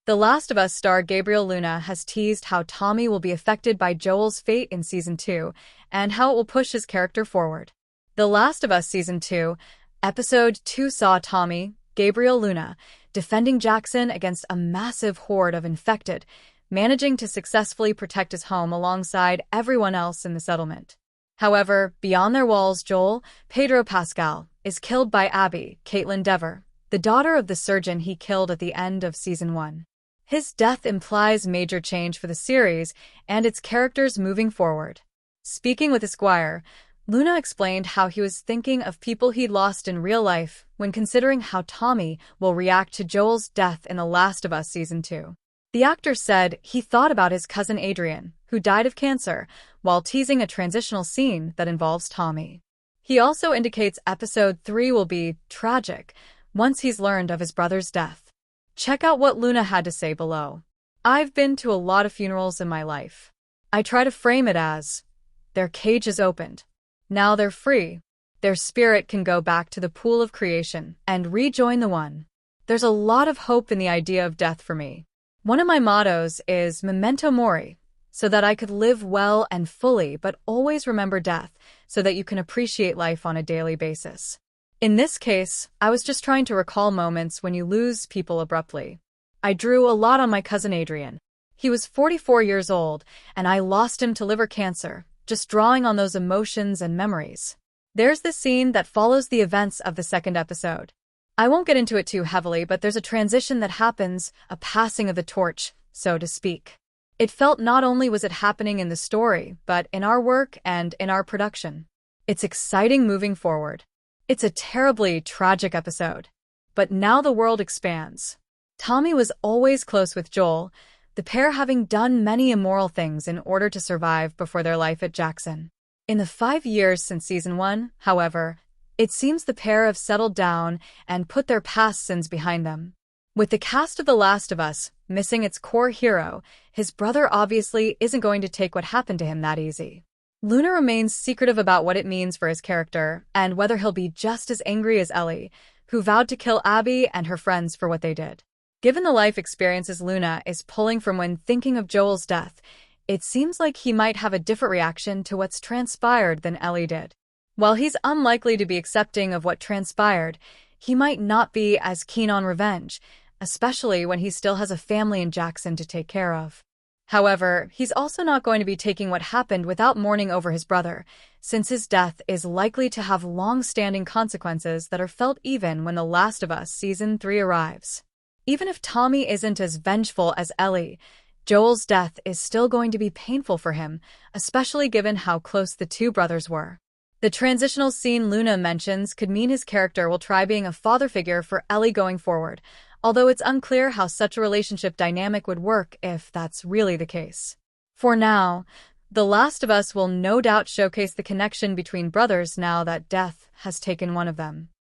The Last of Us star Gabriel Luna has teased how Tommy will be affected by Joel's fate in Season 2 and how it will push his character forward. The Last of Us Season 2, Episode 2 saw Tommy, Gabriel Luna, defending Jackson against a massive horde of infected, managing to successfully protect his home alongside everyone else in the settlement. However, beyond their walls, Joel, Pedro Pascal, is killed by Abby, Caitlin Dever, the daughter of the surgeon he killed at the end of Season 1. His death implies major change for the series and its characters moving forward. Speaking with Esquire, Luna explained how he was thinking of people he'd lost in real life when considering how Tommy will react to Joel's death in The Last of Us Season 2. The actor said he thought about his cousin Adrian, who died of cancer, while teasing a transitional scene that involves Tommy. He also indicates Episode 3 will be tragic once he's learned of his brother's death. Check out what Luna had to say below. I've been to a lot of funerals in my life. I try to frame it as, their cage is opened. Now they're free. Their spirit can go back to the pool of creation and rejoin the one. There's a lot of hope in the idea of death for me. One of my mottos is memento mori, so that I could live well and fully but always remember death so that you can appreciate life on a daily basis. In this case, I was just trying to recall moments when you lose people abruptly. I drew a lot on my cousin Adrian. He was 44 years old, and I lost him to liver cancer, just drawing on those emotions and memories. There's the scene that follows the events of the second episode. I won't get into it too heavily, but there's a transition that happens, a passing of the torch, so to speak. It felt not only was it happening in the story, but in our work and in our production. It's exciting moving forward. It's a terribly tragic episode. But now the world expands. Tommy was always close with Joel, the pair having done many immoral things in order to survive before their life at Jackson. In the 5 years since Season 1, however, it seems the pair have settled down and put their past sins behind them. With the cast of The Last of Us missing its core hero, his brother obviously isn't going to take what happened to him that easy. Luna remains secretive about what it means for his character and whether he'll be just as angry as Ellie, who vowed to kill Abby and her friends for what they did. Given the life experiences Luna is pulling from when thinking of Joel's death, it seems like he might have a different reaction to what's transpired than Ellie did. While he's unlikely to be accepting of what transpired, he might not be as keen on revenge, especially when he still has a family in Jackson to take care of. However, he's also not going to be taking what happened without mourning over his brother, since his death is likely to have long-standing consequences that are felt even when The Last of Us Season 3 arrives. Even if Tommy isn't as vengeful as Ellie, Joel's death is still going to be painful for him, especially given how close the two brothers were. The transitional scene Luna mentions could mean his character will try being a father figure for Ellie going forward, although it's unclear how such a relationship dynamic would work if that's really the case. For now, The Last of Us will no doubt showcase the connection between brothers now that death has taken one of them.